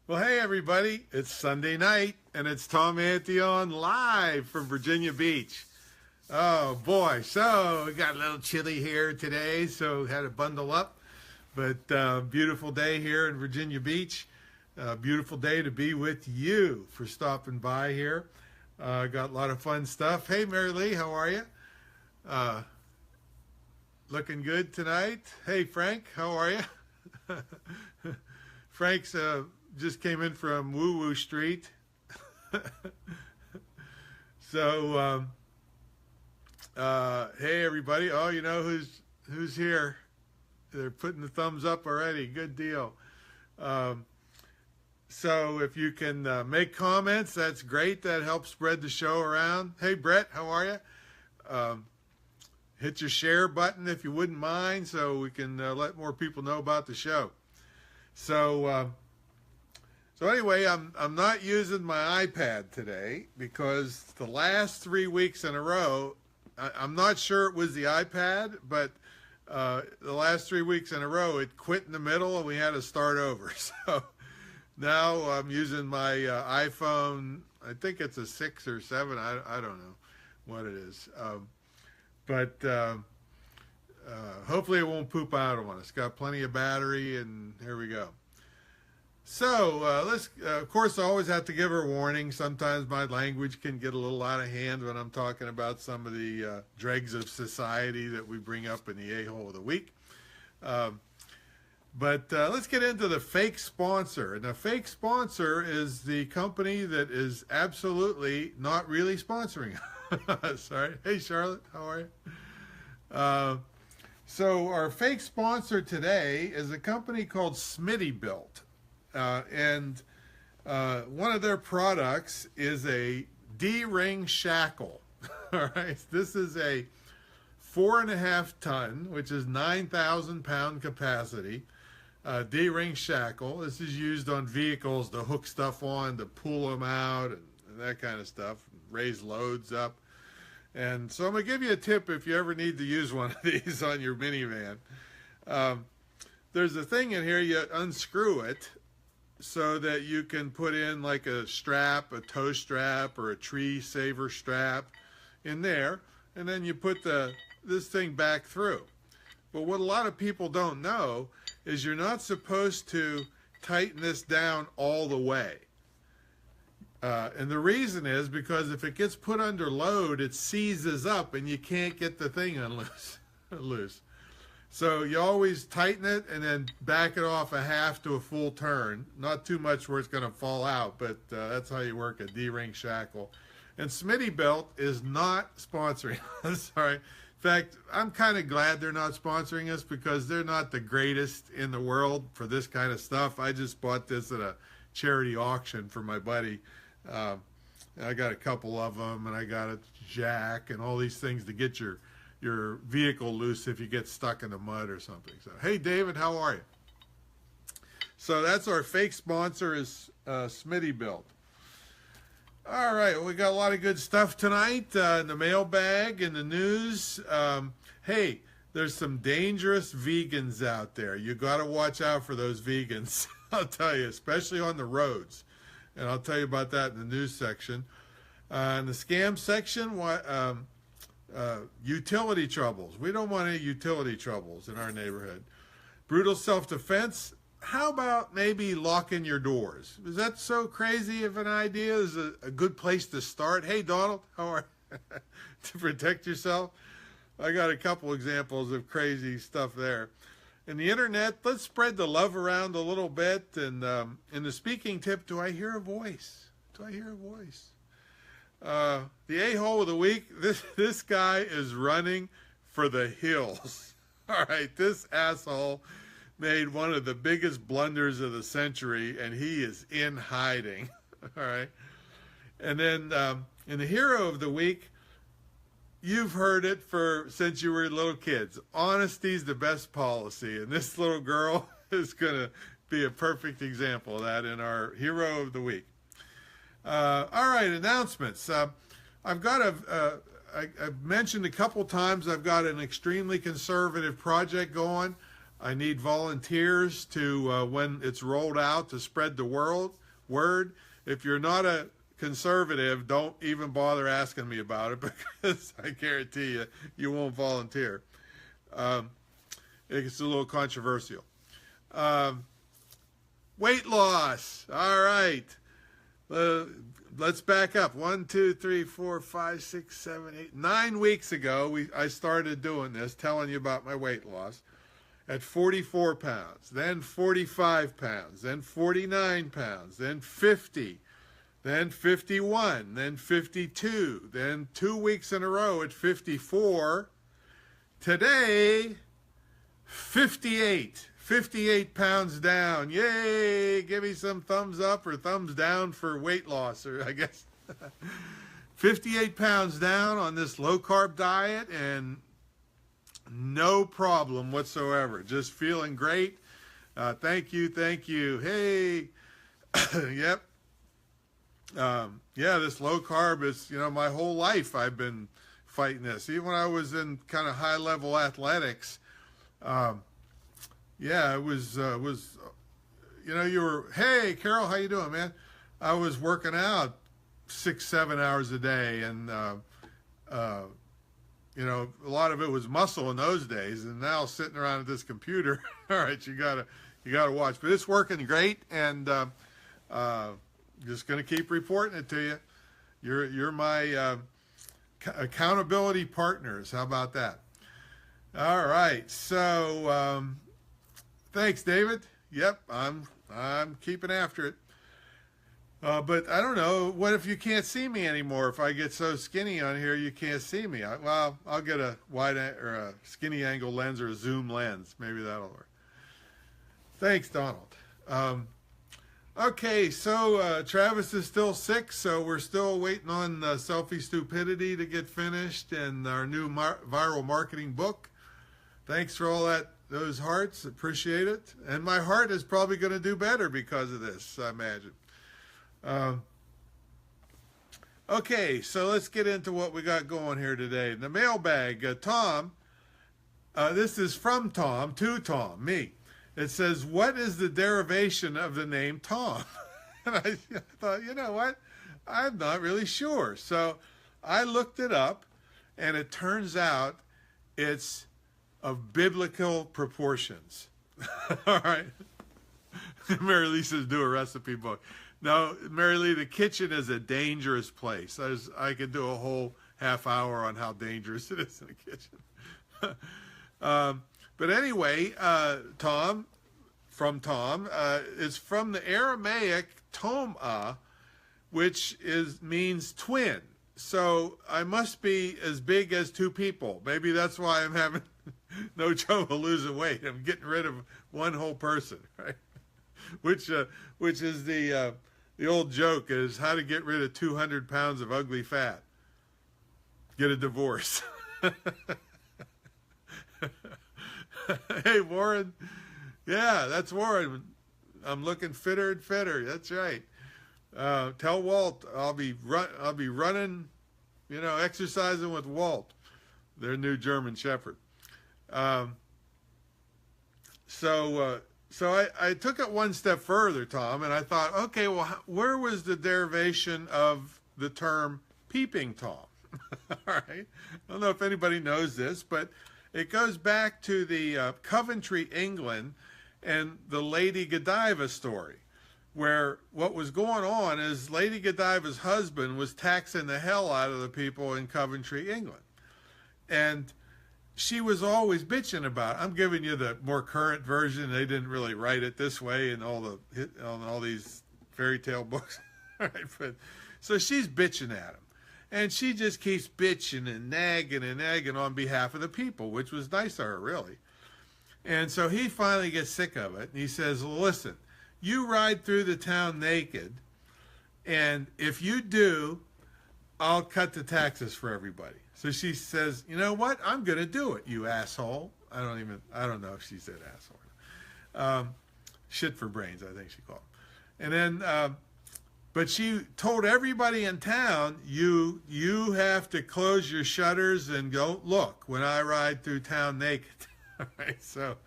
Well, hey everybody, it's Sunday night and it's Tom Antion live from Virginia Beach. Oh boy, so we got a little chilly here today, so had to bundle up. But beautiful day here in Virginia Beach. Beautiful day to be with you for stopping by here. Got a lot of fun stuff. Hey Mary Lee, how are you? Looking good tonight. Hey Frank, how are you? Frank's just came in from Woo Woo Street. So, hey everybody. Oh, you know who's here. They're putting the thumbs up already. Good deal. So if you can make comments, that's great. That helps spread the show around. Hey Brett, how are you? Hit your share button if you wouldn't mind, so we can let more people know about the show. So anyway, I'm not using my iPad today because the last 3 weeks in a row, I'm not sure it was the iPad, but the last 3 weeks in a row, it quit in the middle and we had to start over. So now I'm using my iPhone. I think it's a 6 or 7. I don't know what it is. But hopefully it won't poop out on us. Got plenty of battery, and here we go. So let's, of course, I always have to give her a warning. Sometimes my language can get a little out of hand when I'm talking about some of the dregs of society that we bring up in the A-hole of the week. But let's get into the fake sponsor. And the fake sponsor is the company that is absolutely not really sponsoring. Sorry. Hey, Charlotte, how are you? So our fake sponsor today is a company called Smittybilt. And one of their products is a D-ring shackle. All right, this is a 4.5 ton, which is 9,000 pound capacity, D-ring shackle. This is used on vehicles to hook stuff on, to pull them out, and that kind of stuff, raise loads up. And so I'm going to give you a tip if you ever need to use one of these on your minivan. There's a thing in here, you unscrew it, so that you can put in like a strap, a tow strap, or a tree saver strap in there, and then you put this thing back through. But what a lot of people don't know is you're not supposed to tighten this down all the way. And the reason is because if it gets put under load, it seizes up and you can't get the thing loose. So you always tighten it and then back it off a half to a full turn. Not too much where it's going to fall out, but that's how you work a D-ring shackle. And Smittybilt is not sponsoring us. Sorry. In fact, I'm kind of glad they're not sponsoring us because they're not the greatest in the world for this kind of stuff. I just bought this at a charity auction for my buddy. I got a couple of them, and I got a jack and all these things to get your vehicle loose if you get stuck in the mud or something. So, hey, David, how are you? So that's our fake sponsor is Smittybilt. All right, well, we got a lot of good stuff tonight in the mailbag and the news. Hey, there's some dangerous vegans out there. You got to watch out for those vegans, I'll tell you, especially on the roads. And I'll tell you about that in the news section. In the scam section, utility troubles. We don't want any utility troubles in our neighborhood. Brutal self-defense. How about maybe locking your doors? Is that so crazy of an idea? Is a good place to start? Hey, Donald, how are you? To protect yourself? I got a couple examples of crazy stuff there. In the internet, let's spread the love around a little bit. And in the speaking tip, do I hear a voice? Do I hear a voice? The a-hole of the week, this guy is running for the hills. All right, this asshole made one of the biggest blunders of the century, and he is in hiding. All right. And then in the hero of the week, you've heard it since you were little kids. Honesty's the best policy, and this little girl is going to be a perfect example of that in our hero of the week. All right, announcements. I've got I've mentioned a couple times I've got an extremely conservative project going. I need volunteers to, when it's rolled out, to spread the word. If you're not a conservative, don't even bother asking me about it, because I guarantee you, you won't volunteer. It's a little controversial. Weight loss. All right. Let's back up. 1, 2, 3, 4, 5, 6, 7, 8, 9 weeks ago, I started doing this, telling you about my weight loss. At 44 pounds, then 45 pounds, then 49 pounds, then 50, then 51, then 52, then 2 weeks in a row at 54. Today, 58 pounds down. Yay! Give me some thumbs up or thumbs down for weight loss, or I guess 58 pounds down on this low-carb diet, and no problem whatsoever. Just feeling great. Thank you. Hey, yep. Yeah, this low carb is, my whole life I've been fighting this. Even when I was in kind of high-level athletics, yeah, it was, you were, hey, Carol, how you doing, man? I was working out 6-7 hours a day, and, a lot of it was muscle in those days, and now sitting around at this computer, all right, you gotta watch. But it's working great, and just gonna keep reporting it to you. You're my accountability partners. How about that? All right, so thanks, David. Yep, I'm keeping after it. But I don't know, what if you can't see me anymore? If I get so skinny on here, you can't see me. Well, I'll get a wide or a skinny angle lens or a zoom lens. Maybe that'll work. Thanks, Donald. Okay, so Travis is still sick, so we're still waiting on Selfie Stupidity to get finished and our new viral marketing book. Thanks for all those hearts. Appreciate it. And my heart is probably going to do better because of this, I imagine. Okay, so let's get into what we got going here today. The mailbag, Tom, this is from Tom to Tom, me. It says, what is the derivation of the name Tom? And I thought, you know what? I'm not really sure. So I looked it up, and it turns out it's of biblical proportions. All right. Mary Lee says, do a recipe book. No, Mary Lee, the kitchen is a dangerous place. I could do a whole half hour on how dangerous it is in the kitchen. But anyway, Tom, is from the Aramaic toma, which means twin. So I must be as big as two people. Maybe that's why I'm having no trouble losing weight. I'm getting rid of one whole person, right? Which is the old joke is how to get rid of 200 pounds of ugly fat. Get a divorce. Hey, Warren. Yeah, that's Warren. I'm looking fitter and fitter. That's right. Tell Walt I'll be running, exercising with Walt, their new German Shepherd. So I took it one step further, Tom, and I thought, okay, well, where was the derivation of the term peeping Tom? All right. I don't know if anybody knows this, but it goes back to the Coventry, England, and the Lady Godiva story, where what was going on is Lady Godiva's husband was taxing the hell out of the people in Coventry, England. And she was always bitching about it. I'm giving you the more current version. They didn't really write it this way in all these fairy tale books. All right, but so she's bitching at him. And she just keeps bitching and nagging on behalf of the people, which was nice of her, really. And so he finally gets sick of it. And he says, listen, you ride through the town naked, and if you do, I'll cut the taxes for everybody. So she says, you know what? I'm going to do it, you asshole. I don't know if she said asshole. Shit for brains, I think she called him. And then, but she told everybody in town, you have to close your shutters and go look when I ride through town naked. All right, so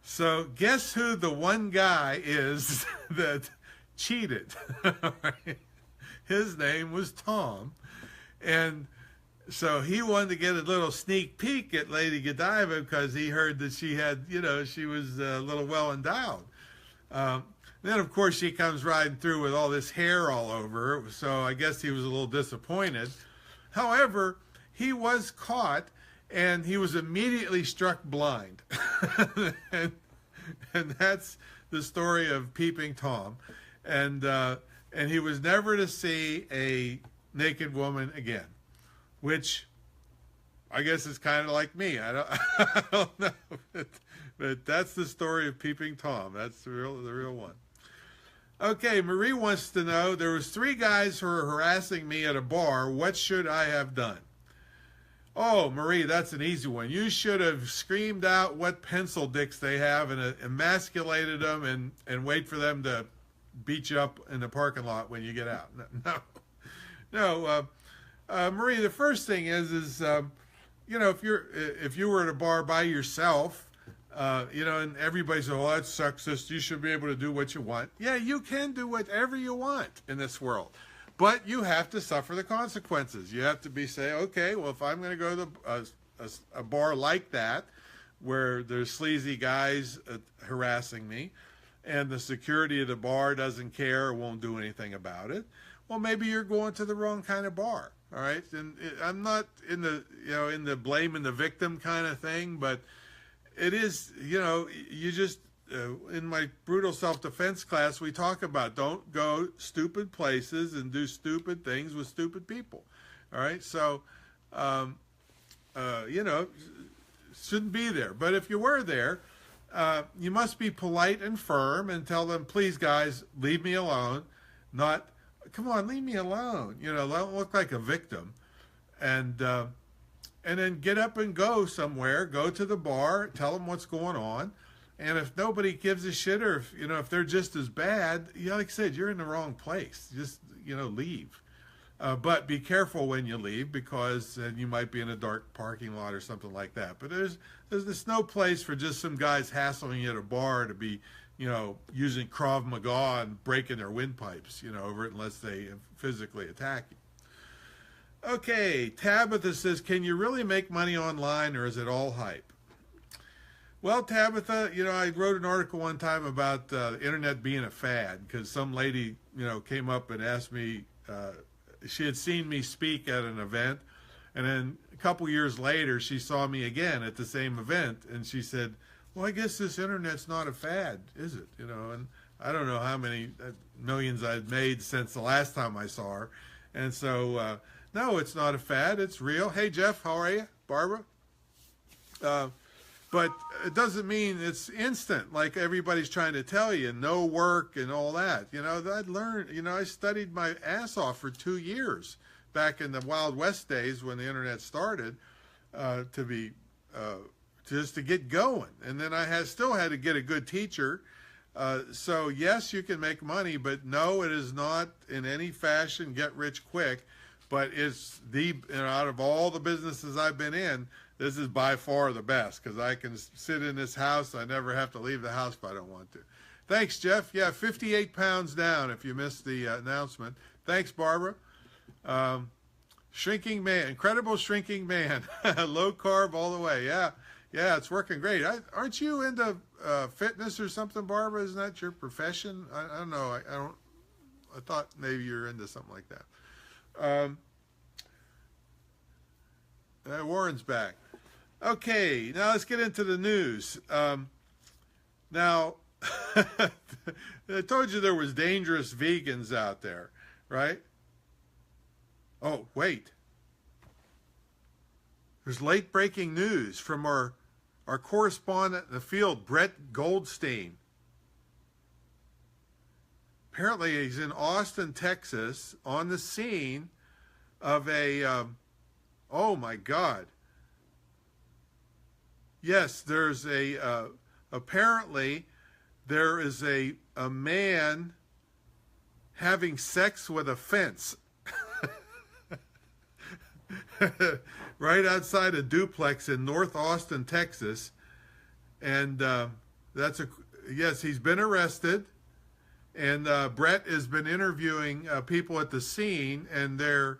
So guess who the one guy is that cheated? His name was Tom. And so he wanted to get a little sneak peek at Lady Godiva because he heard that she had, she was a little well endowed. Then, of course, she comes riding through with all this hair all over her, so I guess he was a little disappointed. However, he was caught, and he was immediately struck blind. and that's the story of Peeping Tom. And he was never to see a naked woman again, which I guess is kind of like me. I don't know, but that's the story of Peeping Tom. That's the real one. Okay, Marie wants to know, there was 3 guys who were harassing me at a bar. What should I have done? Oh, Marie, that's an easy one. You should have screamed out what pencil dicks they have and emasculated them and wait for them to beat you up in the parking lot when you get out. No. Marie, the first thing is if you were at a bar by yourself, and everybody says, "Oh, that's sexist. You should be able to do what you want." Yeah, you can do whatever you want in this world, but you have to suffer the consequences. You have to say, okay, well, if I'm going to go to a bar like that, where there's sleazy guys harassing me, and the security of the bar doesn't care or won't do anything about it, well, maybe you're going to the wrong kind of bar. All right, and I'm not in the blaming the victim kind of thing, but it is, you just, in my brutal self-defense class, we talk about don't go stupid places and do stupid things with stupid people. All right, so, shouldn't be there. But if you were there, you must be polite and firm and tell them, please, guys, leave me alone. Not, come on, leave me alone. Don't look like a victim. And then get up and go somewhere, go to the bar, tell them what's going on. And if nobody gives a shit, or if they're just as bad, like I said, you're in the wrong place. Just, leave. But be careful when you leave, because you might be in a dark parking lot or something like that. But there's no place for just some guys hassling you at a bar to be, using Krav Maga and breaking their windpipes, over it, unless they physically attack you. Okay, Tabitha says, can you really make money online, or is it all hype? Well, Tabitha, I wrote an article one time about the internet being a fad, because some lady, came up and asked me, she had seen me speak at an event, and then a couple years later, she saw me again at the same event, and she said, well, I guess this internet's not a fad, is it? And I don't know how many millions I'd made since the last time I saw her. And so, no, it's not a fad. It's real. Hey, Jeff, how are you? Barbara? But it doesn't mean it's instant, like everybody's trying to tell you, no work and all that. I'd learned, I studied my ass off for 2 years back in the Wild West days when the internet started just to get going. And then I still had to get a good teacher. So yes, you can make money, but no, it is not in any fashion get rich quick. But it's out of all the businesses I've been in, this is by far the best, because I can sit in this house. I never have to leave the house if I don't want to. Thanks, Jeff. Yeah, 58 pounds down if you missed the announcement. Thanks, Barbara. Shrinking man, incredible shrinking man. Low carb all the way. Yeah, it's working great. Aren't you into fitness or something, Barbara? Isn't that your profession? I don't know. I thought maybe you're into something like that. Warren's back. Okay, now let's get into the news. Now, I told you there was dangerous vegans out there, right? Oh, wait. There's late-breaking news from our correspondent in the field, Brett Goldstein. Apparently, he's in Austin, Texas, on the scene of a, oh my God. Yes, there's apparently there is a man having sex with a fence right outside a duplex in North Austin, Texas. And Yes, he's been arrested, and Brett has been interviewing people at the scene, and there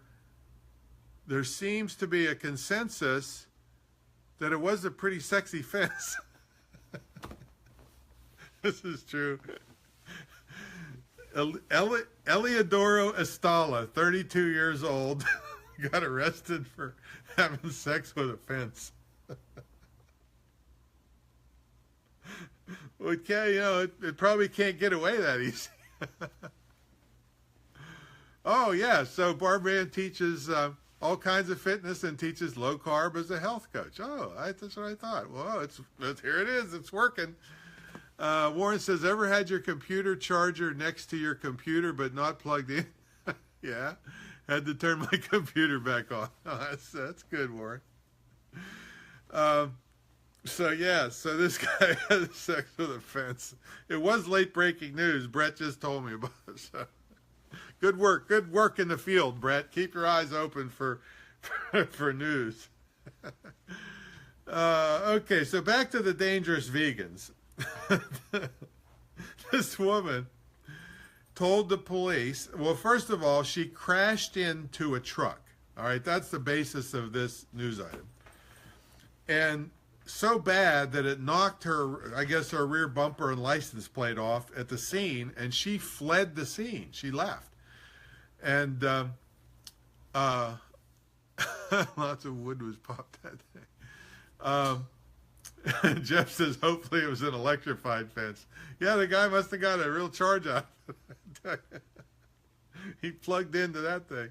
seems to be a consensus that it was a pretty sexy fence. This is true. Eliodoro Estala, 32 years old, got arrested for having sex with a fence. Well, it probably can't get away that easy. Oh, yeah, so Barbara teaches all kinds of fitness and teaches low carb as a health coach. Oh, that's what I thought. Well, here it is. It's working. Warren says, ever had your computer charger next to your computer but not plugged in? Yeah, had to turn my computer back on. Oh, that's good, Warren. So this guy had sex with a fence. It was late breaking news. Brett just told me about it. So. Good work in the field, Brett. Keep your eyes open for news. Okay, so back to the dangerous vegans. This woman told the police, well, first of all, she crashed into a truck. All right, that's the basis of this news item. And so bad that it knocked her, I guess, her rear bumper and license plate off at the scene, and she fled the scene. She left. And lots of wood was popped that day. Jeff says, hopefully it was an electrified fence. Yeah, the guy must have got a real charge out of it. He plugged into that thing.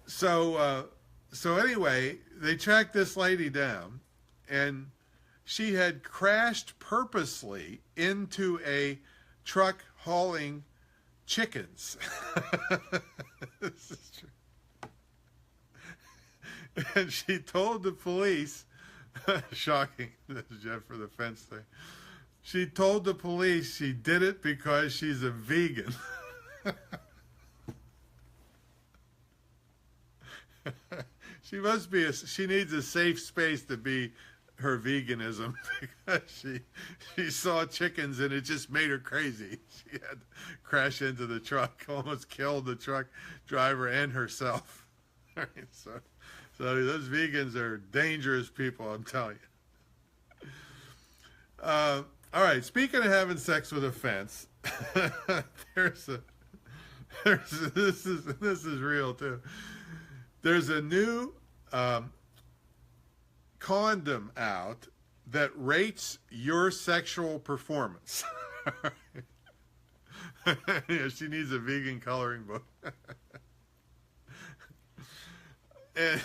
So anyway, they tracked this lady down, and she had crashed purposely into a truck hauling chickens. This is true. And she told the police, shocking, this is Jeff for the fence thing. She told the police she did it because she's a vegan. She needs a safe space to be her veganism, because she saw chickens and it just made her crazy. She had to crash into the truck, almost killed the truck driver and herself. All right, so those vegans are dangerous people, I'm telling you. All right, speaking of having sex with a fence, this is real too. There's a new condom out that rates your sexual performance. Yeah, she needs a vegan coloring book. And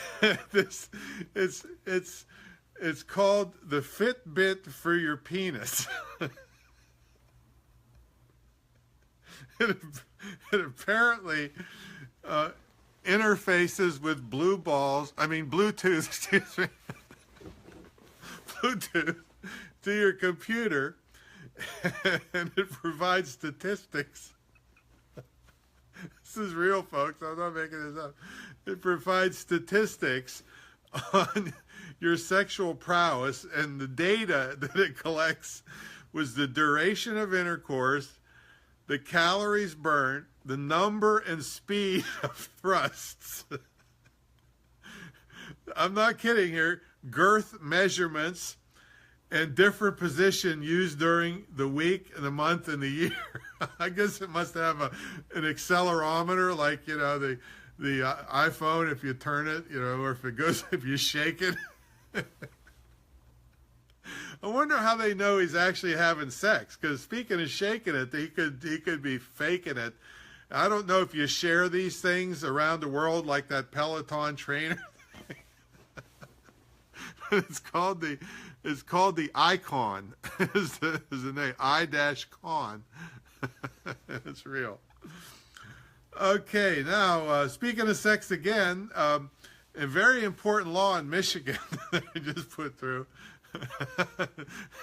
it's called the Fitbit for your penis. It apparently interfaces with Bluetooth, excuse me, Bluetooth to your computer, and it provides statistics. This is real, folks. I'm not making this up. It provides statistics on your sexual prowess, and the data that it collects was the duration of intercourse, the calories burnt, the number and speed of thrusts. I'm not kidding here. Girth measurements and different position used during the week, the month, and the year. I guess it must have an accelerometer, like, the iPhone, if you turn it, or if you shake it. I wonder how they know he's actually having sex, because speaking of shaking it, he could be faking it. I don't know if you share these things around the world like that Peloton trainer. It's called the Icon. is the name I-Con. It's real. Okay, now speaking of sex again, a very important law in Michigan that I just put through.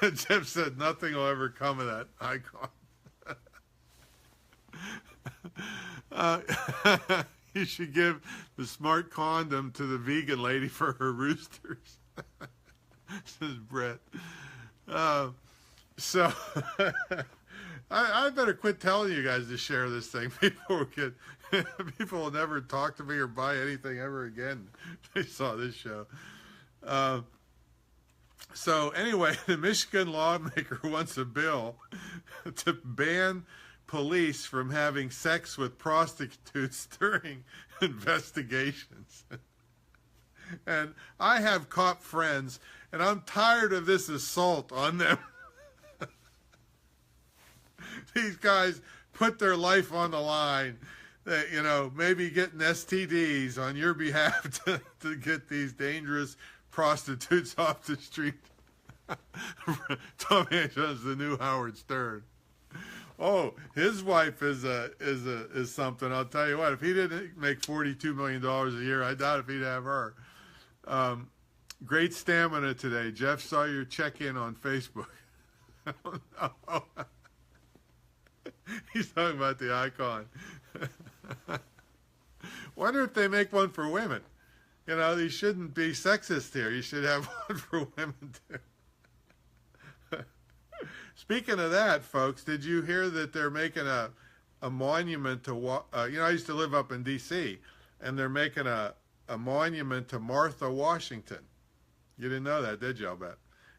Jeff said nothing will ever come of that Icon. You should give the smart condom to the vegan lady for her roosters. Says Brett. So I better quit telling you guys to share this thing. People will never talk to me or buy anything ever again. They saw this show. So anyway, the Michigan lawmaker wants a bill to ban police from having sex with prostitutes during investigations. And I have cop friends, and I'm tired of this assault on them. These guys put their life on the line, maybe getting STDs on your behalf to get these dangerous prostitutes off the street. Tom Antion's the new Howard Stern. Oh, his wife is something. I'll tell you what. If he didn't make $42 million a year, I doubt if he'd have her. Great stamina today. Jeff saw your check-in on Facebook. He's talking about the icon. Wonder if they make one for women. You shouldn't be sexist here. You should have one for women too. Speaking of that, folks, did you hear that they're making a monument to, I used to live up in D.C., and they're making a monument to Martha Washington. You didn't know that, did you, I'll bet?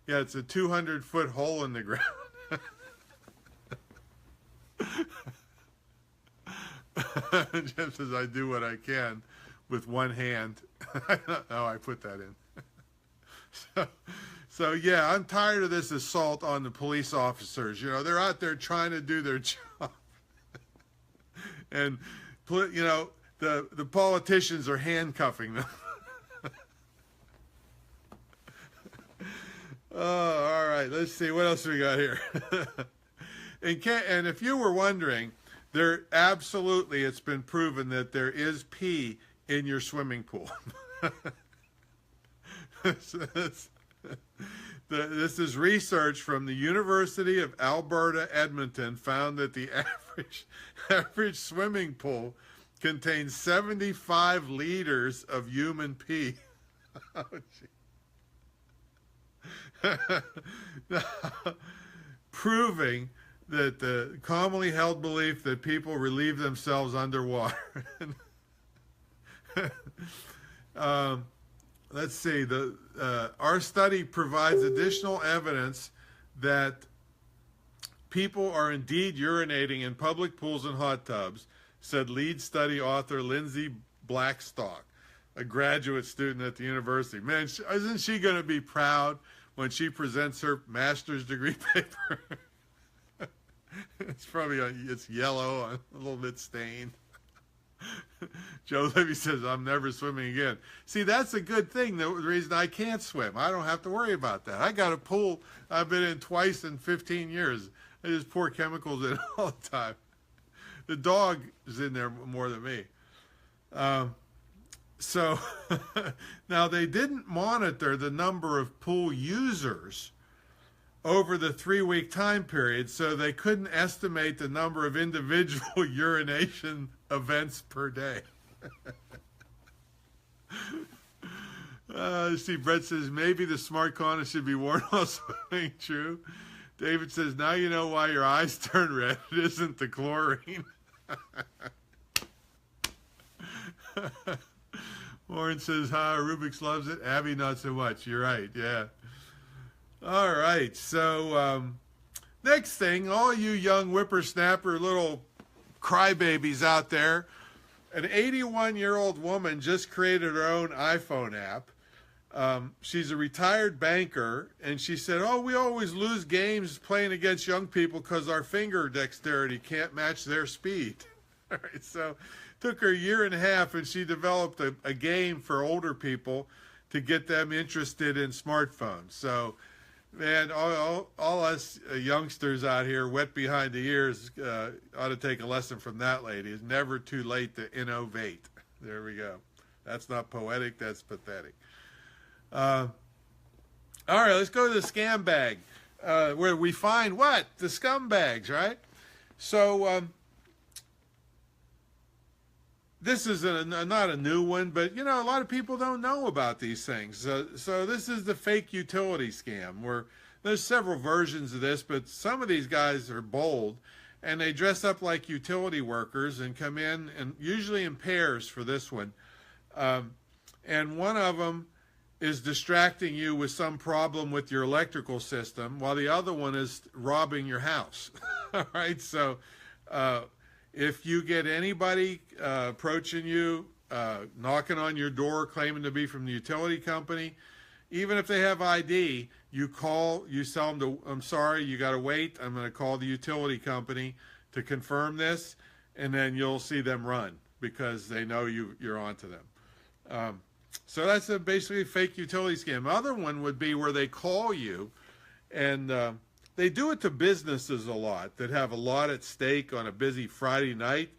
Yeah, it's a 200-foot hole in the ground. Jeff says, I do what I can with one hand. I don't know, I put that in. So yeah, I'm tired of this assault on the police officers. They're out there trying to do their job. And, the politicians are handcuffing them. Oh, all right, let's see. What else we got here? And if you were wondering, it's been proven that there is pee in your swimming pool. This is research from the University of Alberta, Edmonton, found that the average swimming pool contains 75 liters of human pee. Oh, proving that the commonly held belief that people relieve themselves underwater. Let's see. Our study provides additional evidence that people are indeed urinating in public pools and hot tubs, said lead study author Lindsay Blackstock, a graduate student at the university. Man, isn't she going to be proud when she presents her master's degree paper? It's probably it's yellow, a little bit stained. Joe Levy says, I'm never swimming again. See, that's a good thing. The reason I can't swim, I don't have to worry about that. I got a pool I've been in twice in 15 years. I just pour chemicals in all the time. The dog is in there more than me. So now they didn't monitor the number of pool users over the 3-week time period, so they couldn't estimate the number of individual urination events per day. See, Brett says, maybe the smart condom should be worn while swimming. True. David says, now you know why your eyes turn red. It isn't the chlorine. Warren says, Rubik's loves it. Abby, not so much. You're right, yeah. All right, so next thing, all you young whippersnapper little crybabies out there, an 81-year-old woman just created her own iPhone app. She's a retired banker, and she said, we always lose games playing against young people because our finger dexterity can't match their speed. All right, so took her a year and a half, and she developed a game for older people to get them interested in smartphones. So, man, all us youngsters out here wet behind the ears ought to take a lesson from that lady. It's never too late to innovate. There we go. That's not poetic, that's pathetic. All right, let's go to the scam bag, where we find what? The scumbags, right? So this is not a new one, but, a lot of people don't know about these things. So this is the fake utility scam, where there's several versions of this, but some of these guys are bold, and they dress up like utility workers and come in, and usually in pairs for this one. And one of them is distracting you with some problem with your electrical system, while the other one is robbing your house. All right, so if you get anybody approaching you, knocking on your door, claiming to be from the utility company, even if they have ID, you call, you tell them, I'm sorry, you got to wait. I'm going to call the utility company to confirm this, and then you'll see them run because they know you're onto them. So that's basically a fake utility scam. Other one would be where they call you, and they do it to businesses a lot that have a lot at stake on a busy Friday night.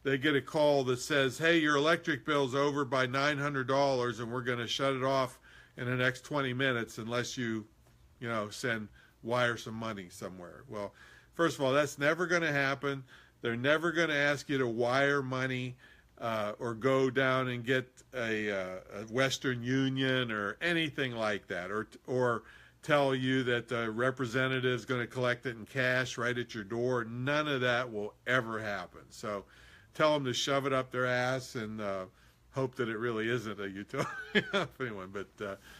They get a call that says, hey, your electric bill's over by $900, and we're going to shut it off in the next 20 minutes unless you wire some money somewhere. Well, first of all, that's never going to happen. They're never going to ask you to wire money or go down and get a Western Union or anything like that, or tell you that the representative is going to collect it in cash right at your door. None of that will ever happen. So tell them to shove it up their ass and hope that it really isn't a utility company one. But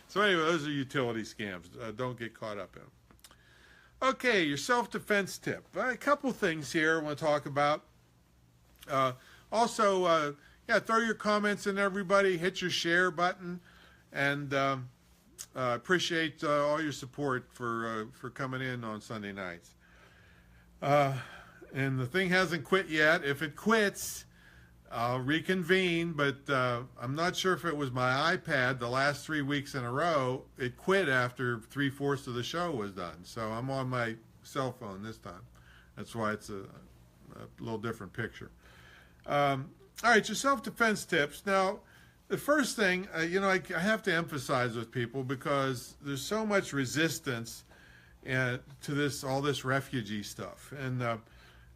so anyway, those are utility scams. Don't get caught up in them. Okay, your self-defense tip. A couple things here I want to talk about. Also, throw your comments in, everybody. Hit your share button, and appreciate all your support for coming in on Sunday nights. And the thing hasn't quit yet. If it quits, I'll reconvene, but I'm not sure if it was my iPad the last 3 weeks in a row. It quit after 3/4 of the show was done. So I'm on my cell phone this time. That's why it's a little different picture. All right, your self-defense tips. Now, the first thing, I have to emphasize with people because there's so much resistance to all this refugee stuff.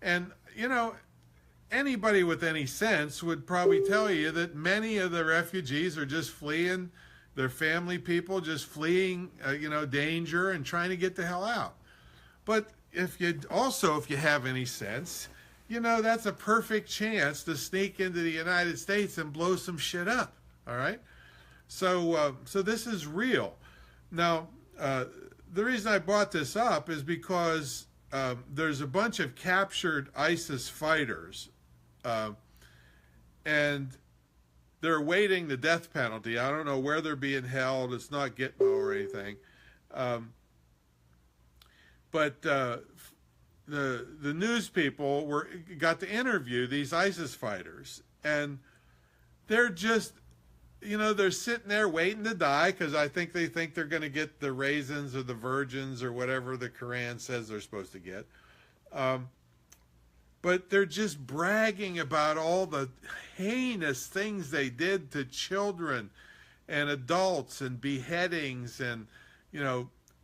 And anybody with any sense would probably tell you that many of the refugees are just fleeing, their family people just fleeing, danger and trying to get the hell out. But if you have any sense, that's a perfect chance to sneak into the United States and blow some shit up. All right. So this is real. Now, the reason I brought this up is because there's a bunch of captured ISIS fighters, and they're awaiting the death penalty. I don't know where they're being held. It's not Gitmo or anything. But the news people got to interview these ISIS fighters, and they're just, they're sitting there waiting to die because I think they think they're going to get the raisins or the virgins or whatever the Quran says they're supposed to get. But they're just bragging about all the heinous things they did to children and adults, and beheadings, and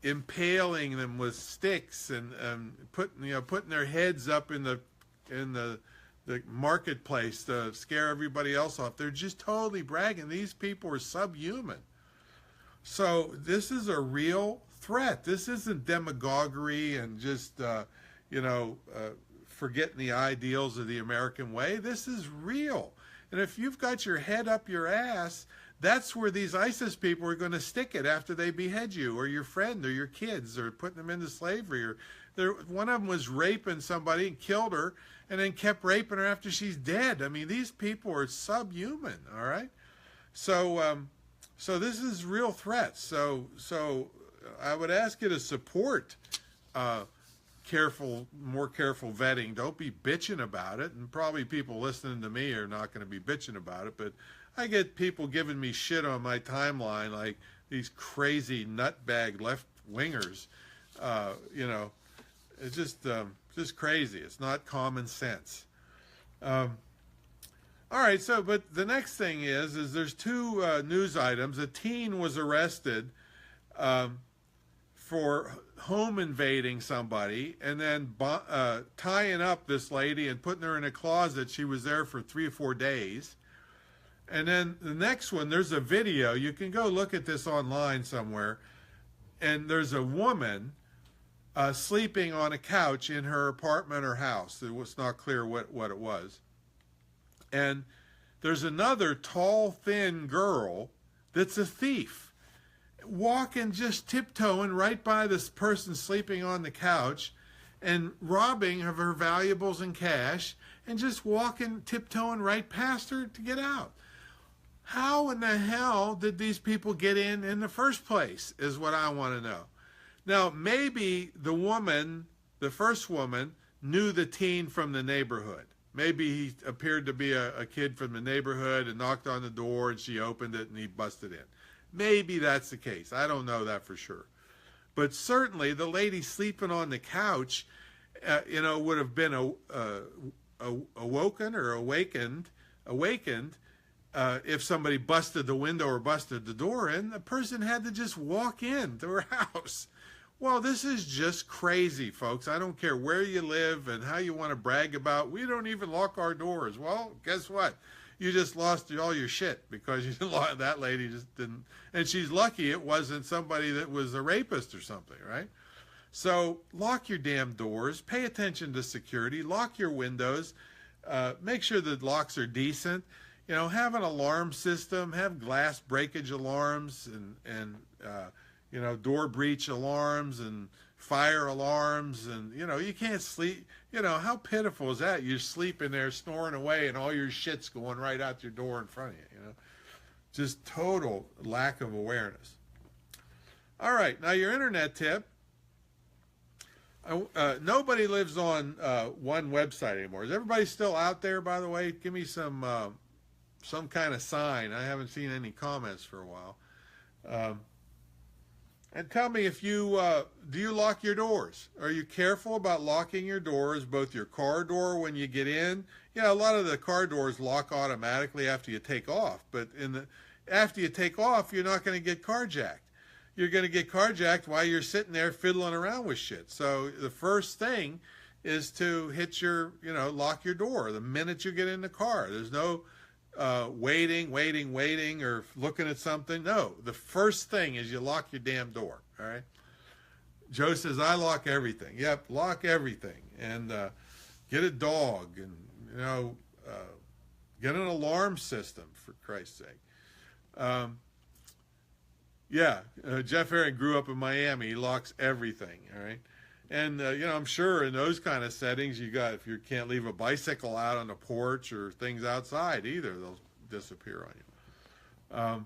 impaling them with sticks, and putting their heads up in the marketplace to scare everybody else off. They're just totally bragging. These people are subhuman. So this is a real threat. This isn't demagoguery and just forgetting the ideals of the American way. This is real. And if you've got your head up your ass, that's where these ISIS people are going to stick it after they behead you, or your friend, or your kids, or putting them into slavery. Or one of them was raping somebody and killed her, and then kept raping her after she's dead. I mean, these people are subhuman. All right. So this is real threats. So I would ask you to support more careful vetting. Don't be bitching about it. And probably people listening to me are not going to be bitching about it, but I get people giving me shit on my timeline, like these crazy nutbag left-wingers. It's just crazy. It's not common sense. All right, but the next thing is there's two news items. A teen was arrested for home invading somebody and then tying up this lady and putting her in a closet. She was there for 3 or 4 days. And then the next one, there's a video. You can go look at this online somewhere. And there's a woman sleeping on a couch in her apartment or house. It was not clear what it was. And there's another tall, thin girl that's a thief, walking, just tiptoeing right by this person sleeping on the couch and robbing of her valuables and cash, and just walking, tiptoeing right past her to get out. How in the hell did these people get in the first place, is what I want to know. Now, maybe the woman, the first woman, knew the teen from the neighborhood. Maybe he appeared to be a kid from the neighborhood and knocked on the door and she opened it and he busted in. Maybe that's the case. I don't know that for sure. But certainly the lady sleeping on the couch, would have been awoken or awakened if somebody busted the window or busted the door in. The person had to just walk in to her house. Well, this is just crazy, folks. I don't care where you live and how you want to brag about, we don't even lock our doors. Well, guess what? You just lost all your shit because you didn't, that lady just didn't. And she's lucky it wasn't somebody that was a rapist or something, right? So lock your damn doors. Pay attention to security. Lock your windows. Make sure the locks are decent. Have an alarm system. Have glass breakage alarms and door breach alarms and fire alarms, and you can't sleep. How pitiful is that? You're sleeping there snoring away and all your shit's going right out your door in front of you. Just total lack of awareness. All right, now your internet tip. Nobody lives on one website anymore. Is everybody still out there, by the way? Give me some kind of sign. I haven't seen any comments for a while. And tell me if you, do you lock your doors? Are you careful about locking your doors, both your car door when you get in? A lot of the car doors lock automatically after you take off, but after you take off, you're not going to get carjacked. You're going to get carjacked while you're sitting there fiddling around with shit. So the first thing is to hit lock your door the minute you get in the car. There's no waiting, or looking at something. No, the first thing is you lock your damn door, all right? Joe says, I lock everything. Yep, lock everything. And get a dog and, get an alarm system, for Christ's sake. Jeff Herring grew up in Miami. He locks everything, all right? And, I'm sure in those kind of settings, if you can't leave a bicycle out on the porch or things outside either, they'll disappear on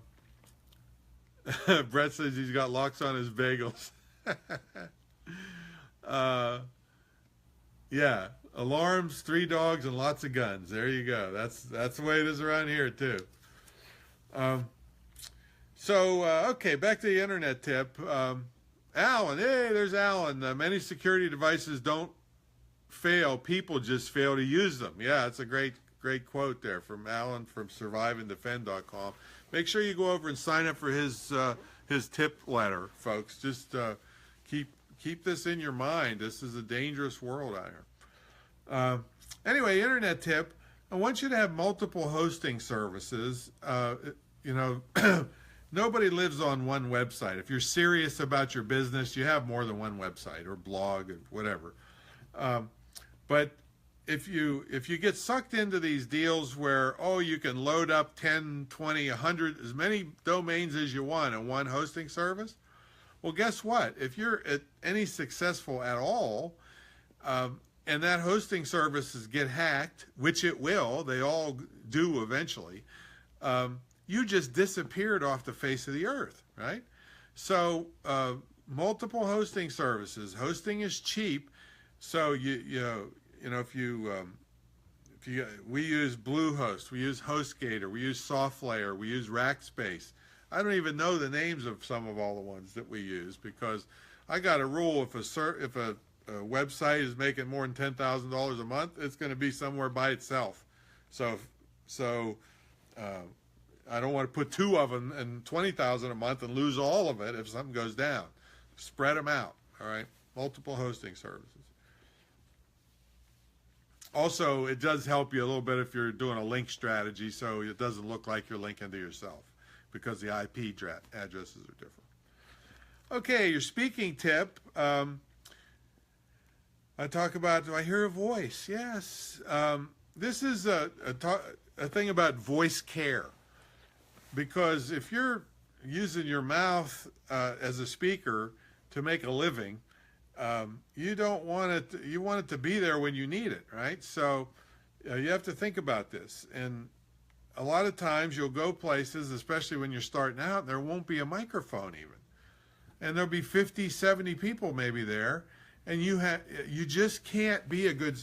you. Brett says he's got locks on his bagels. Alarms, 3 dogs, and lots of guns. There you go. That's the way it is around here, too. Okay, back to the internet tip. Alan, hey, there's Alan. Many security devices don't fail. People just fail to use them. Yeah, it's a great quote there from Alan from surviveanddefend.com. Make sure you go over and sign up for his tip letter, folks. Just keep this in your mind. This is a dangerous world out here. Anyway, internet tip. I want you to have multiple hosting services. Nobody lives on one website. If you're serious about your business, you have more than one website or blog or whatever. But if you get sucked into these deals where, you can load up 10, 20, 100, as many domains as you want in one hosting service, well, guess what? If you're any successful at all, and that hosting services get hacked, which it will, they all do eventually, you just disappeared off the face of the earth, right? So multiple hosting services. Hosting is cheap, so we use Bluehost, we use HostGator, we use SoftLayer, we use Rackspace. I don't even know the names of some of all the ones that we use because I got a rule: if a website is making more than $10,000 a month, it's going to be somewhere by itself. So. I don't want to put 2 of them and $20,000 a month and lose all of it if something goes down. Spread them out, all right? Multiple hosting services. Also, it does help you a little bit if you're doing a link strategy so it doesn't look like you're linking to yourself because the IP addresses are different. Okay, your speaking tip. I talk about, do I hear a voice? Yes. This is a thing about voice care. Because if you're using your mouth as a speaker to make a living, you don't want it. You want it to be there when you need it, right? So you have to think about this. And a lot of times you'll go places, especially when you're starting out, and there won't be a microphone even, and there'll be 50, 70 people maybe there, and you just can't be a good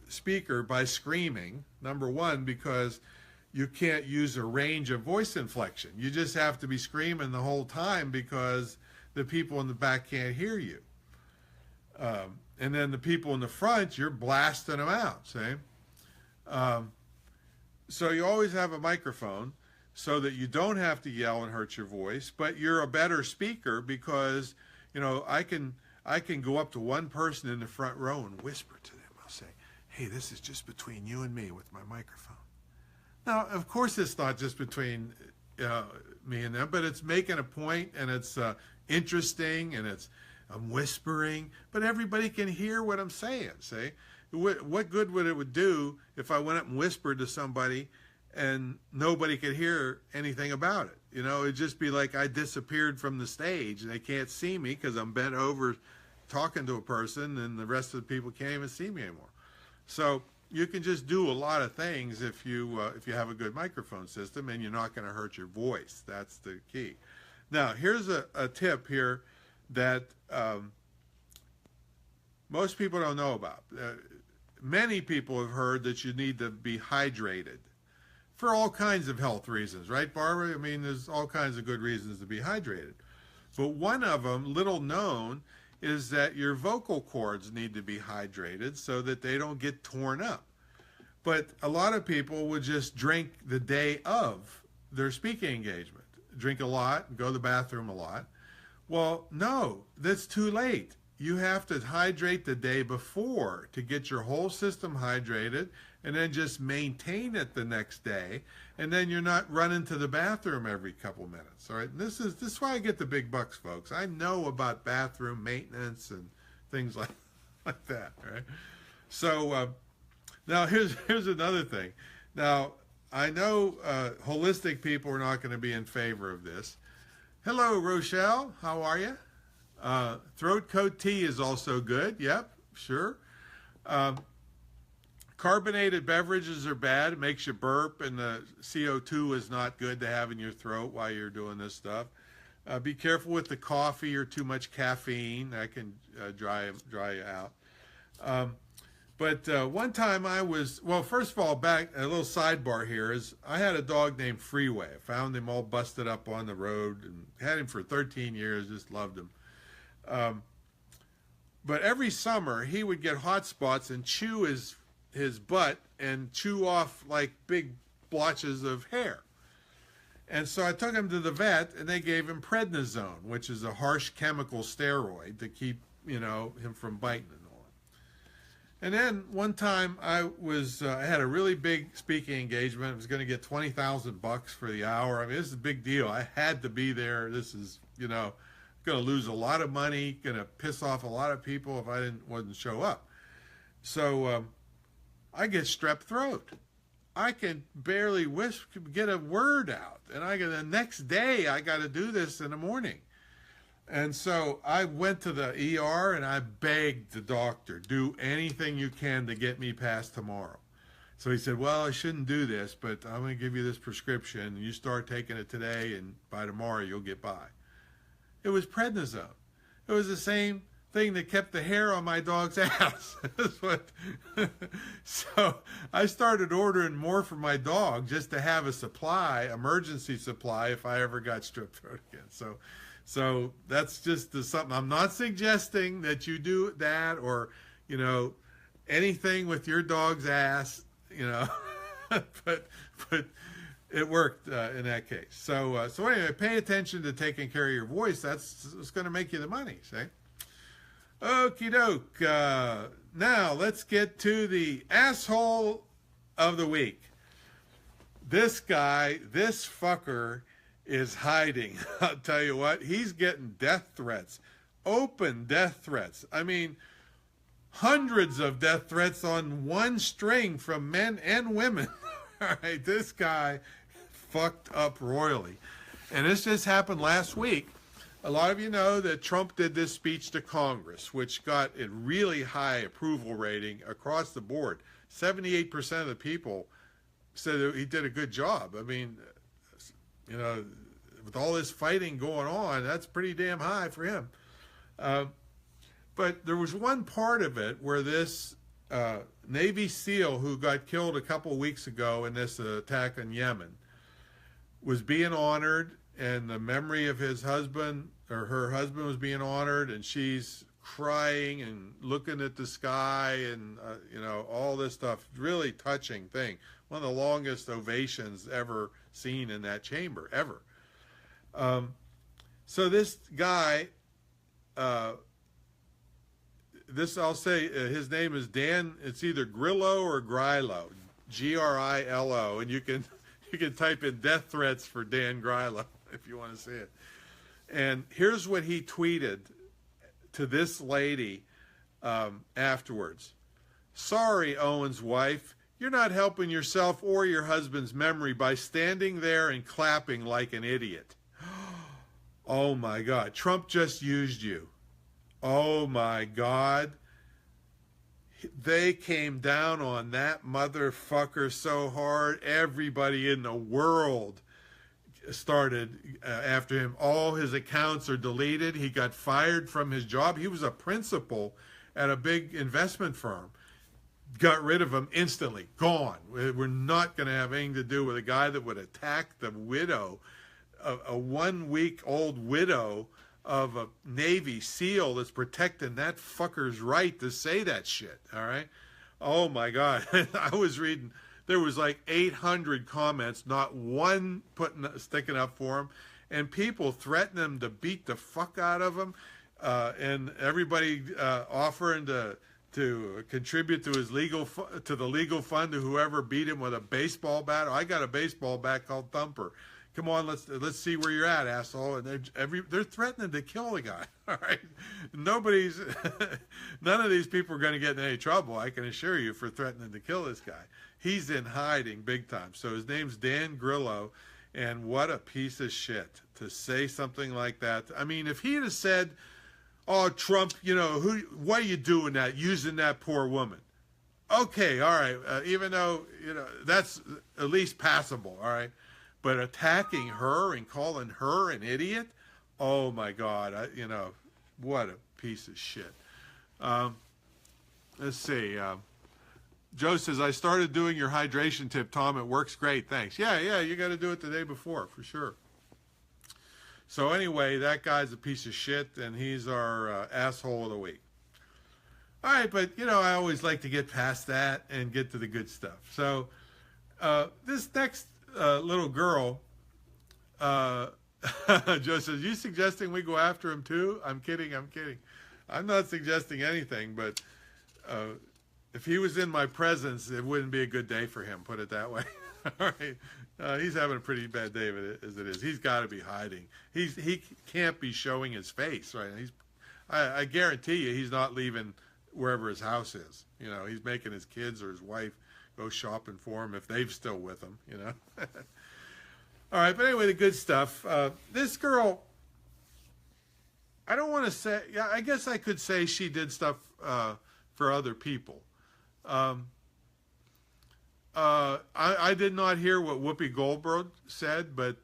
speaker by screaming. Number one, because you can't use a range of voice inflection. You just have to be screaming the whole time because the people in the back can't hear you. And then the people in the front, you're blasting them out, see? So you always have a microphone so that you don't have to yell and hurt your voice, but you're a better speaker because, you know, I can go up to one person in the front row and whisper to them. I'll say, hey, this is just between you and me with my microphone. Now, of course, it's not just between me and them, but it's making a point, and it's interesting, and I'm whispering, but everybody can hear what I'm saying, see? What good would it do if I went up and whispered to somebody and nobody could hear anything about it? You know, it'd just be like I disappeared from the stage, and they can't see me because I'm bent over talking to a person, and the rest of the people can't even see me anymore. So you can just do a lot of things if you have a good microphone system, and you're not going to hurt your voice. That's the key. Now, here's a tip here that most people don't know about. Many people have heard that you need to be hydrated for all kinds of health reasons, right, Barbara? I mean, there's all kinds of good reasons to be hydrated. But one of them, little known, is that your vocal cords need to be hydrated so that they don't get torn up. But a lot of people would just drink the day of their speaking engagement. Drink a lot, go to the bathroom a lot. Well, no, that's too late. You have to hydrate the day before to get your whole system hydrated, and then just maintain it the next day, and then you're not running to the bathroom every couple minutes. All right, and this is why I get the big bucks, folks. I know about bathroom maintenance and things like that. All right, so now here's another thing. Now I know holistic people are not going to be in favor of this. Hello, Rochelle. How are you? Throat coat tea is also good. Yep, sure. Carbonated beverages are bad. It makes you burp, and the CO2 is not good to have in your throat while you're doing this stuff. Be careful with the coffee or too much caffeine. That can dry you out. But one time first of all, back a little sidebar here is I had a dog named Freeway. I found him all busted up on the road and had him for 13 years, just loved him. But every summer he would get hot spots and chew his butt and chew off like big blotches of hair. And so I took him to the vet, and they gave him prednisone, which is a harsh chemical steroid to keep, him from biting and all. And then one time I had a really big speaking engagement. I was going to get $20,000 for the hour. I mean, this is a big deal. I had to be there. This is, going to lose a lot of money, going to piss off a lot of people if I wasn't show up. So I get strep throat. I can barely get a word out. And the next day I got to do this in the morning. And so I went to the ER and I begged the doctor, do anything you can to get me past tomorrow. So he said, well, I shouldn't do this, but I'm going to give you this prescription, and you start taking it today, and by tomorrow you'll get by. It was prednisone. It was the same thing that kept the hair on my dog's ass. So I started ordering more for my dog just to have a supply, emergency supply, if I ever got strep throat again. So that's just something. I'm not suggesting that you do that or, anything with your dog's ass, but it worked in that case. So anyway, pay attention to taking care of your voice. That's going to make you the money, see? Okie doke. Now let's get to the asshole of the week. This guy, this fucker, is hiding. I'll tell you what, he's getting death threats, open death threats. I mean, hundreds of death threats on one string from men and women. All right, this guy fucked up royally. And this just happened last week. A lot of you know that Trump did this speech to Congress, which got a really high approval rating across the board. 78% of the people said that he did a good job. I mean, you know, with all this fighting going on, that's pretty damn high for him. But there was one part of it where this Navy SEAL who got killed a couple of weeks ago in this attack on Yemen was being honored, and the memory of his husband or her husband was being honored, and she's crying and looking at the sky and, you know, all this stuff. Really touching thing. One of the longest ovations ever seen in that chamber, ever. So this guy, I'll say his name is Dan, it's either Grillo or Grillo, Grilo, and you can type in death threats for Dan Grillo if you want to see it. And here's what he tweeted to this lady afterwards. Sorry, Owen's wife, you're not helping yourself or your husband's memory by standing there and clapping like an idiot. Oh my God, Trump just used you. Oh my God. They came down on that motherfucker so hard. Everybody in the world started after him. All his accounts are deleted. He got fired from his job. He was a principal at a big investment firm. Got rid of him instantly. Gone. We're not going to have anything to do with a guy that would attack the widow, a 1 week old widow of a Navy SEAL that's protecting that fucker's right to say that shit, all right? Oh, my God. I was reading, there was like 800 comments, not one sticking up for him, and people threatening him to beat the fuck out of him, and everybody offering to contribute to his to the legal fund to whoever beat him with a baseball bat. I got a baseball bat called Thumper. Come on, let's see where you're at, asshole. And they're threatening to kill the guy. All right, none of these people are going to get in any trouble, I can assure you, for threatening to kill this guy. He's in hiding big time. So his name's Dan Grillo, and what a piece of shit to say something like that. I mean, if he'd have said, "Oh, Trump, you know, what are you doing that, using that poor woman?" Okay, all right, even though, you know, that's at least passable, all right. But attacking her and calling her an idiot, oh my God, you know, what a piece of shit. Let's see. Joe says, I started doing your hydration tip, Tom. It works great. Thanks. Yeah, you got to do it the day before, for sure. So anyway, that guy's a piece of shit, and he's our asshole of the week. All right, but, you know, I always like to get past that and get to the good stuff. So this next little girl, Joe says, you suggesting we go after him too? I'm kidding. I'm not suggesting anything, but if he was in my presence, it wouldn't be a good day for him, put it that way. All right. He's having a pretty bad day as it is. He's got to be hiding. He can't be showing his face, right? I guarantee you he's not leaving wherever his house is. You know, he's making his kids or his wife go shopping for him if they're still with him, you know. All right, but anyway, the good stuff. This girl, I don't want to say, yeah, I guess I could say she did stuff for other people. I did not hear what Whoopi Goldberg said, but,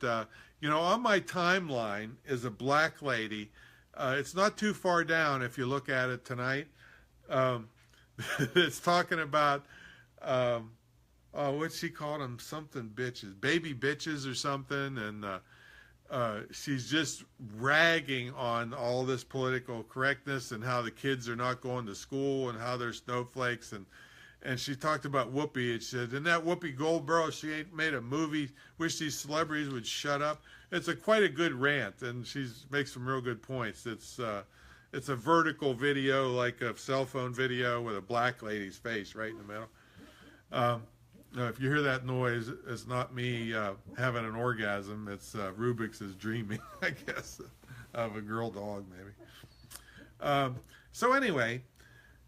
you know, on my timeline is a black lady. It's not too far down if you look at it tonight. It's talking about, what's she called them? Something bitches, baby bitches or something. And she's just ragging on all this political correctness and how the kids are not going to school and how they're snowflakes. And she talked about Whoopi. And she said, and that Whoopi Goldberg, she ain't made a movie. Wish these celebrities would shut up. It's quite a good rant, and she makes some real good points. It's a vertical video, like a cell phone video, with a black lady's face right in the middle. Now, if you hear that noise, it's not me having an orgasm. It's Rubik's is dreaming, I guess, of a girl dog, maybe. So anyway,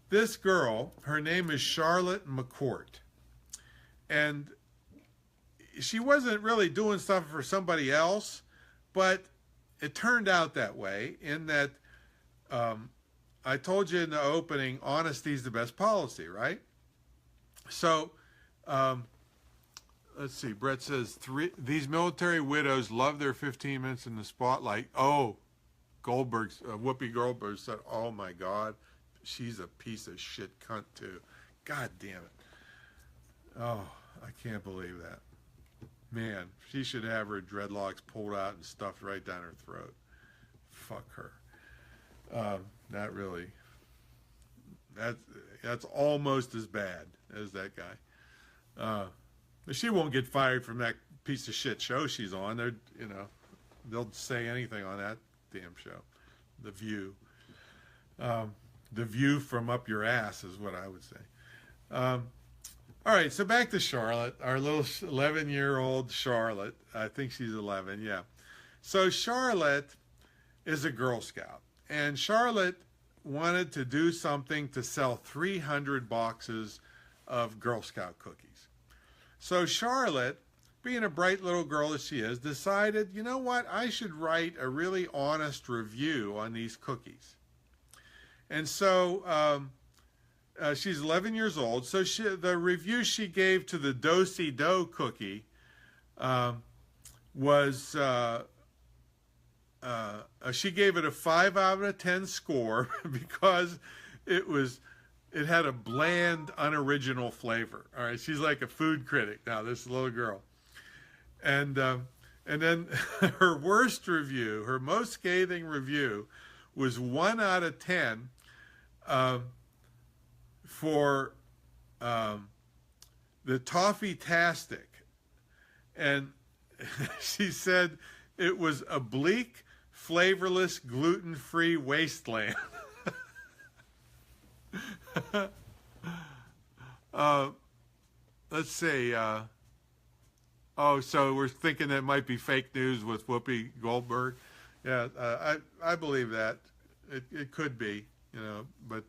this girl, her name is Charlotte McCourt, and she wasn't really doing stuff for somebody else, but it turned out that way in that I told you in the opening, honesty is the best policy, right? So let's see. Brett says, these military widows love their 15 minutes in the spotlight. Oh, Whoopi Goldberg said, oh my God, she's a piece of shit cunt too. God damn it. Oh, I can't believe that. Man, she should have her dreadlocks pulled out and stuffed right down her throat. Fuck her. Not really. That's almost as bad as that guy. She won't get fired from that piece of shit show she's on. They'll say anything on that damn show. The View. The view from up your ass is what I would say. All right, so back to Charlotte, our little 11-year-old Charlotte. I think she's 11, yeah. So Charlotte is a Girl Scout, and Charlotte wanted to do something to sell 300 boxes of Girl Scout cookies. So Charlotte, being a bright little girl as she is, decided, you know what, I should write a really honest review on these cookies. And so she's 11 years old. So the review she gave to the Do-si-do cookie was, she gave it a 5 out of 10 score because it had a bland, unoriginal flavor. All right, she's like a food critic now, this little girl. And then her worst review, her most scathing review, was 1 out of 10 for the Toffee-tastic. And she said it was a bleak, flavorless, gluten-free wasteland. Let's see. So we're thinking that might be fake news with Whoopi Goldberg. Yeah, I believe that. It could be, but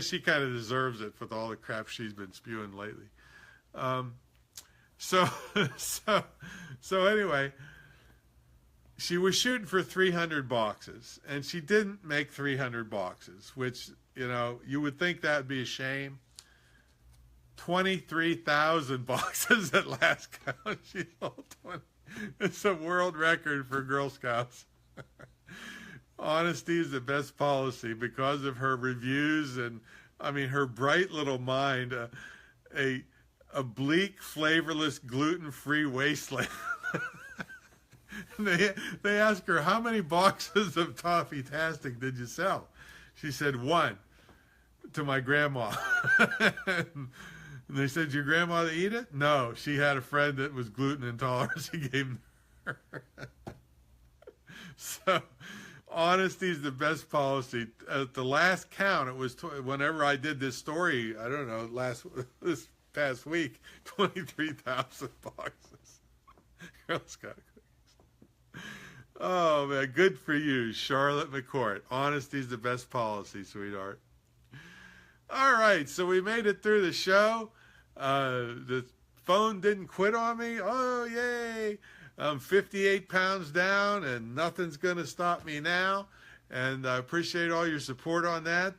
she kind of deserves it with all the crap she's been spewing lately. So anyway, she was shooting for 300 boxes, and she didn't make 300 boxes, which, you would think that would be a shame. 23,000 boxes at last count. She sold 20. It's a world record for Girl Scouts. Honesty is the best policy because of her reviews and, her bright little mind. A bleak, flavorless, gluten-free wasteland. They asked her, how many boxes of Toffee-tastic did you sell? She said, 1 to my grandma. And they said, your grandmother eat it? No, she had a friend that was gluten intolerant. She gave her. So, honesty is the best policy. At the last count, it was whenever I did this story, I don't know, this past week, 23,000 boxes. Girl Scout cookies. Oh, man, good for you, Charlotte McCourt. Honesty is the best policy, sweetheart. All right, so we made it through the show. The phone didn't quit on me. Oh, yay. I'm 58 pounds down, and nothing's going to stop me now. And I appreciate all your support on that.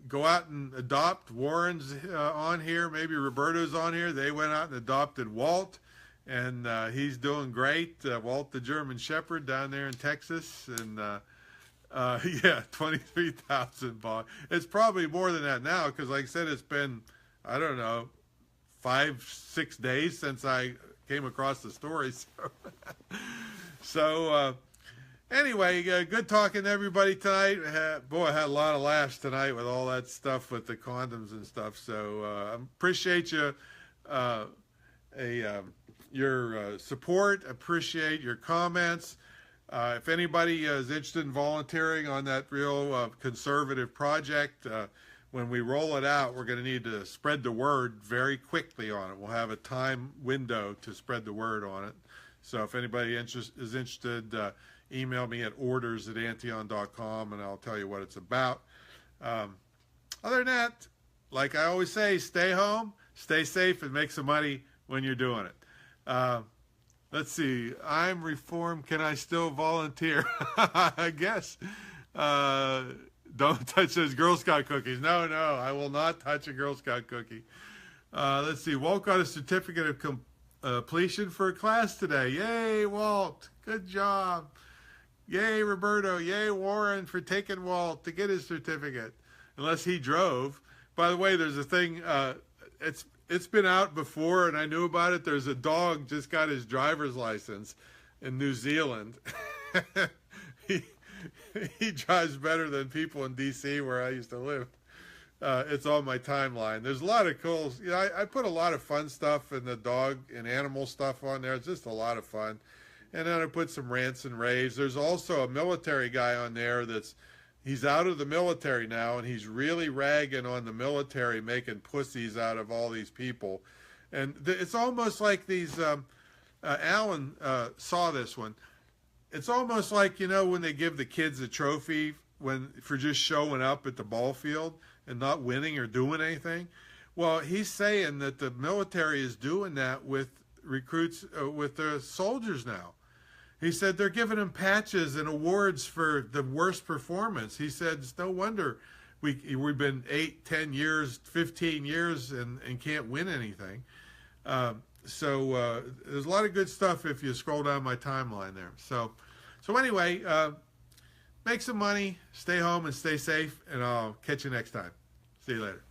Go out and adopt. Warren's on here. Maybe Roberto's on here. They went out and adopted Walt, and he's doing great. Walt the German Shepherd down there in Texas. And, 23,000 bucks. It's probably more than that now because, like I said, it's been, I don't know, 5-6 days since I came across the story. So anyway, good talking to everybody tonight. I had a lot of laughs tonight with all that stuff with the condoms and stuff. So I appreciate you, your support. Appreciate your comments. If anybody is interested in volunteering on that real conservative project, when we roll it out, we're going to need to spread the word very quickly on it. We'll have a time window to spread the word on it. So if anybody is interested, email me at orders@antion.com, and I'll tell you what it's about. Other than that, like I always say, stay home, stay safe, and make some money when you're doing it. Let's see. I'm reformed. Can I still volunteer? I guess. Don't touch those Girl Scout cookies. No, I will not touch a Girl Scout cookie. Let's see. Walt got a certificate of completion for a class today. Yay, Walt. Good job. Yay, Roberto. Yay, Warren, for taking Walt to get his certificate. Unless he drove. By the way, there's a thing. It's been out before, and I knew about it. There's a dog just got his driver's license in New Zealand. He drives better than people in D.C. where I used to live. It's on my timeline. There's a lot of cool. I put a lot of fun stuff in the dog and animal stuff on there. It's just a lot of fun. And then I put some rants and raves. There's also a military guy on there he's out of the military now, and he's really ragging on the military, making pussies out of all these people. And it's almost like these, Alan saw this one. It's almost like, when they give the kids a trophy for just showing up at the ball field and not winning or doing anything. Well, he's saying that the military is doing that with recruits, with the soldiers now. He said they're giving them patches and awards for the worst performance. He said it's no wonder we've been 8, 10 years, 15 years and can't win anything. So there's a lot of good stuff if you scroll down my timeline there. So anyway, make some money, stay home and stay safe, and I'll catch you next time. See you later.